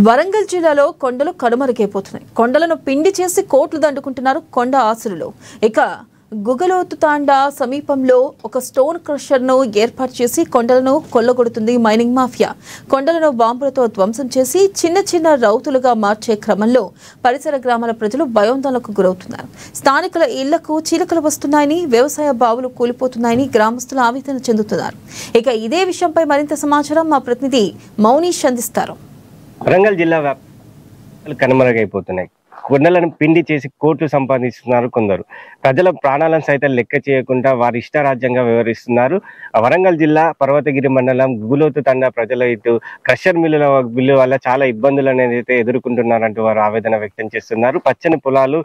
వరంగల్ జిల్లాలో కొండలు కనుమరుగైపోతున్నాయి. కొండలను పిండి చేసి కోట్లు దండుకుంటున్నారు కొండ ఆసురులు. ఇక గుగలోతు తాండా సమీపంలో ఒక స్టోన్ క్రషర్ ను ఏర్పాటు చేసి కొండలను కొల్లగొడుతుంది మైనింగ్ మాఫియా. కొండలను బాంబులతో ధ్వంసం చేసి చిన్న చిన్న రౌతులుగా మార్చే క్రమంలో పరిసర గ్రామాల ప్రజలు భయాందోళనకు గురవుతున్నారు. స్థానికుల ఇళ్లకు చీలికలు వస్తున్నాయని, వ్యవసాయ బావులు కూలిపోతున్నాయని గ్రామస్తులు ఆవేదన చెందుతున్నారు. ఇక ఇదే విషయంపై మరింత సమాచారం మా ప్రతినిధి మౌనీష్ అందిస్తారు. వరంగల్ జిల్లా వ్యాప్తంగా కనుమరుగైపోతున్నాయి. కొండలను పిండి చేసి కోట్లు సంపాదిస్తున్నారు కొందరు. ప్రజల ప్రాణాలను సైతం లెక్క చేయకుండా వారి ఇష్టారాజ్యంగా వ్యవహరిస్తున్నారు. వరంగల్ జిల్లా పర్వతగిరి మండలం గుగలోతు తండా ప్రజలు ఇటు క్రషర్ మిల్లు వల్ల చాలా ఇబ్బందులు అనేది అయితే ఎదుర్కొంటున్నారంటూ వారు ఆవేదన వ్యక్తం చేస్తున్నారు. పచ్చని పొలాలు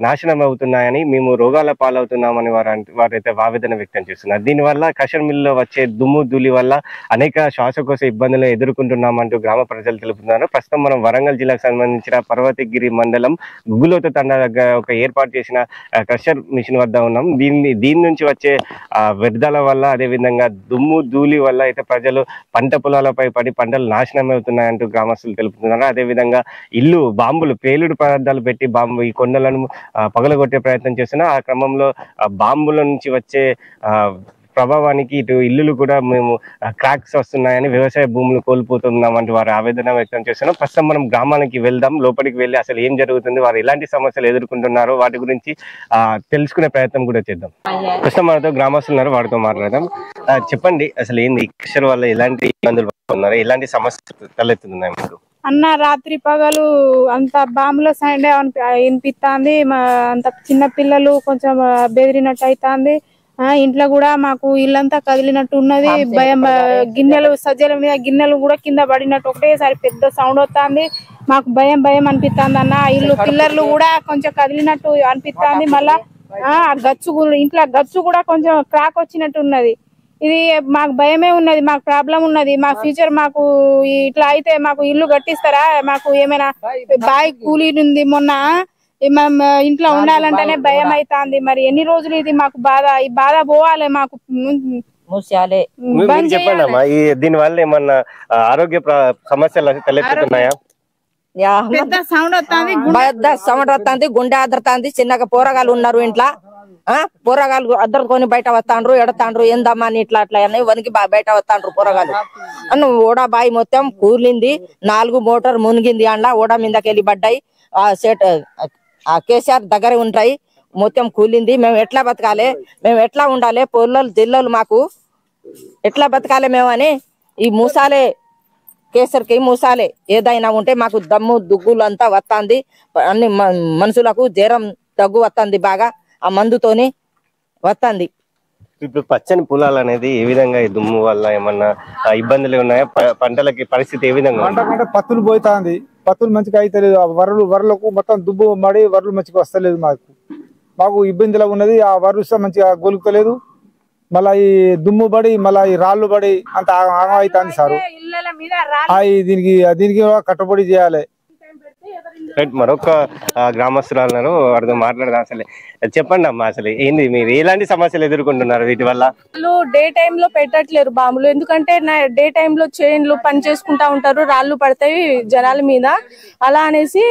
నాశనం అవుతున్నాయని, మేము రోగాల పాలవుతున్నామని వారైతే ఆవేదన వ్యక్తం చేస్తున్నారు. దీనివల్ల క్రషర్ మిల్లులో వచ్చే దుమ్ము ధూళి వల్ల అనేక శ్వాసకోశ ఇబ్బందులు ఎదుర్కొంటున్నామంటూ గ్రామ ప్రజలు తెలుపుతున్నారు. ప్రస్తుతం మనం వరంగల్ జిల్లాకు సంబంధించిన పర్వతగిరి మండలం గుగలోతు తండా దగ్గర ఒక ఏర్పాటు చేసిన క్రషర్ మిషన్ వద్ద ఉన్నాం. దీని నుంచి వచ్చే వ్యర్థాల వల్ల, అదేవిధంగా దుమ్ము ధూళి వల్ల అయితే ప్రజలు పంట పొలాలపై పడి పంటలు నాశనం అవుతున్నాయంటూ గ్రామస్తులు తెలుపుతున్నారు. అదేవిధంగా బాంబులు, పేలుడు పదార్థాలు పెట్టి ఈ కొండలను పగలగొట్టే ప్రయత్నం చేస్తున్నారు. ఆ క్రమంలో బాంబుల నుంచి వచ్చే ప్రభావానికి ఇటు ఇల్లులు కూడా మేము క్రాక్స్ వస్తున్నాయని, వ్యవసాయ భూములు కోల్పోతున్నామంటూ వారు ఆవేదన వ్యక్తం చేస్తున్నాం. ప్రస్తుతం మనం గ్రామానికి వెళ్దాం. లోపలికి వెళ్ళి అసలు ఏం జరుగుతుంది, వారు ఎలాంటి సమస్యలు ఎదుర్కొంటున్నారో వాటి గురించి తెలుసుకునే ప్రయత్నం కూడా చేద్దాం. ప్రస్తుతం మనతో గ్రామస్తులు ఉన్నారు, వారితో మాట్లాడదాం. చెప్పండి, అసలు ఏంది క్రషర్ వల్ల ఎలాంటి ఇబ్బందులు పడుతున్నారు, ఎలాంటి సమస్యలు తలెత్తుతున్నాయి మీకు? అన్న రాత్రి పగలు అంత బాంబుల సౌండ్ వినిపిస్తుంది. అంత చిన్న పిల్లలు కొంచెం బెదిరినట్టు అవుతుంది. ఇంట్లో కూడా మాకు ఇల్లంతా కదిలినట్టు ఉన్నది. భయం, గిన్నెలు సజ్జల మీద గిన్నెలు కూడా కింద పడినట్టు ఒకటేసారి పెద్ద సౌండ్ వస్తుంది. మాకు భయం భయం అనిపిస్తుంది అన్న. ఇల్లు పిల్లర్లు కూడా కొంచెం కదిలినట్టు అనిపిస్తుంది. మళ్ళా గచ్చు, ఇంట్లో గచ్చు కూడా కొంచెం క్రాక్ వచ్చినట్టు ఉన్నది. ఇది మాకు భయమే ఉన్నది, మాకు ప్రాబ్లం ఉన్నది. మా ఫ్యూచర్ మాకు ఇట్లా అయితే మాకు ఇల్లు కట్టిస్తారా? మాకు ఏమైనా బాయ్ కూలీ ఉంది, మొన్న ఇంట్లో ఉండాలంటేనే భయం అవుతుంది. మరి ఎన్ని రోజులు ఇది మాకు బాధ? ఈ బాధ పోవాలి మాకు. చెప్పండి అమ్మా, దీని వల్ల ఏమన్నా ఆరోగ్య సమస్యలు తలెత్తుతున్నాయా? పెద్ద సౌండ్ వస్తుంది, గుండె అదరుతుంది. చిన్నగా పోరగాళ్ళు ఉన్నారు ఇంట్లో. పోరగాళ్ళు అద్దరుకొని బయట వస్తాండ్రు, ఎడతాండ్రు. ఏందమ్మా అని ఇట్లా అట్లా అని వనికి బయట వస్తాండ్రు పోరగాళ్ళు. ఓడా బాయి మొత్తం కూలింది, 4 మోటార్ మునిగింది. అండ్లా ఓడా మీదకెళ్ళి పడ్డాయి. ఆ కేసీఆర్ దగ్గర ఉంటాయి, మొత్తం కూలింది. మేము ఎట్లా బతకాలి, మేము ఎట్లా ఉండాలి, పొల్లలు జిల్లలు మాకు ఎట్లా బతకాలి మేము అని ఈ మూసాలే కేసరికి మూసాలే ఏదైనా ఉంటే మాకు దమ్ము దుగ్గులు అంతా వస్తుంది. అన్ని మనుషులకు జ్వరం దగ్గు వస్తుంది, బాగా ఆ మందుతోని వస్తుంది. ఇప్పుడు పచ్చని పొలాలు అనేది ఏ విధంగా ఈ దుమ్ము వల్ల ఏమన్నా ఇబ్బందులు ఉన్నాయా? పంటలకి పరిస్థితి ఏ విధంగా? పంట పత్తులు పోతుంది, పత్తులు మంచిగా అయితే వరలకు మొత్తం దుబ్బు మడి వరలు మంచిగా వస్తలేదు. మాకు ఇబ్బందిలా ఉన్నది. ఆ వరలు మంచిగా గొలుపుతలేదు. మళ్ళా ఈ దుమ్ము పడి మళ్ళీ ఈ రాళ్ళు పడి అంత ఆగం అవుతుంది సారు. దీనికి కట్టుబడి చేయాలి. మరొక గ్రామస్తురాలు వారితో మాట్లాడదాం. అసలు చెప్పండి అమ్మా, అసలు ఏంది, మీరు ఎలాంటి సమస్యలు ఎదుర్కొంటున్నారు వీటి వల్ల? డే టైమ్ లో పెట్టట్లేరు బాంబులు, ఎందుకంటే డే టైమ్ లో చైన్లు పని చేసుకుంటా ఉంటారు, రాళ్ళు పడతాయి జనాల మీద. అలా అనేసి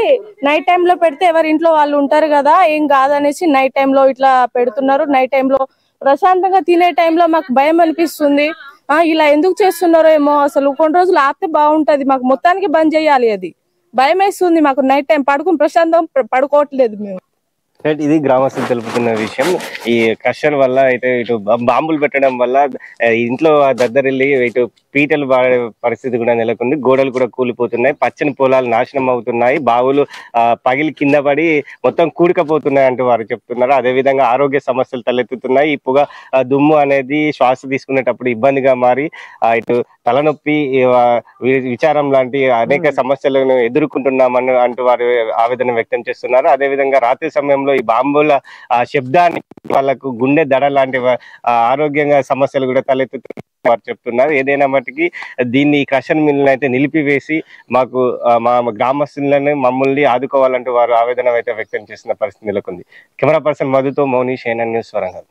నైట్ టైమ్ లో పెడితే ఎవరి ఇంట్లో వాళ్ళు ఉంటారు కదా, ఏం కాదనేసి నైట్ టైమ్ లో ఇట్లా పెడుతున్నారు. నైట్ టైమ్ లో ప్రశాంతంగా తినే టైంలో మాకు భయం అనిపిస్తుంది. ఇలా ఎందుకు చేస్తున్నారో ఏమో. అసలు కొన్ని రోజులు ఆపితే బాగుంటది, మాకు మొత్తానికి బంద్ చేయాలి. అది భయం వేస్తుంది మాకు. నైట్ టైం పడుకుని ప్రశాంతం పడుకోవట్లేదు మేము. ఇది గ్రామస్తులు తెలుపుతున్న విషయం. ఈ క్రషర్ వల్ల అయితే ఇటు బాంబులు పెట్టడం వల్ల ఇంట్లో దద్దరిల్లి ఇటు పీటలు వాడే పరిస్థితి కూడా నెలకొంది. గోడలు కూడా కూలిపోతున్నాయి, పచ్చని పొలాలు నాశనం అవుతున్నాయి, బావులు పగిలి కింద పడి మొత్తం కూడికపోతున్నాయి అంటూ వారు చెప్తున్నారు. అదేవిధంగా ఆరోగ్య సమస్యలు తలెత్తుతున్నాయి. ఈ పొగ దుమ్ము అనేది శ్వాస తీసుకునేటప్పుడు ఇబ్బందిగా మారి ఇటు తలనొప్పి, విచారం లాంటి అనేక సమస్యలను ఎదుర్కొంటున్నామని అంటూ వారు ఆవేదన వ్యక్తం చేస్తున్నారు. అదేవిధంగా రాత్రి సమయంలో ఈ బాంబుల శబ్దానికి వాళ్ళకు గుండె దడ లాంటి ఆరోగ్యంగా సమస్యలు కూడా తలెత్తుతున్నాయి వారు చెప్తున్నారు. ఏదైనా మటుకి దీన్ని క్రషర్ మిల్లును అయితే నిలిపివేసి మాకు మా గ్రామస్తులను మమ్మల్ని ఆదుకోవాలంటూ వారు ఆవేదన అయితే వ్యక్తం చేసిన పరిస్థితి నెలకొంది. కెమెరా పర్సన్ మధుతో మౌనీష్, CNN న్యూస్, వరంగల్.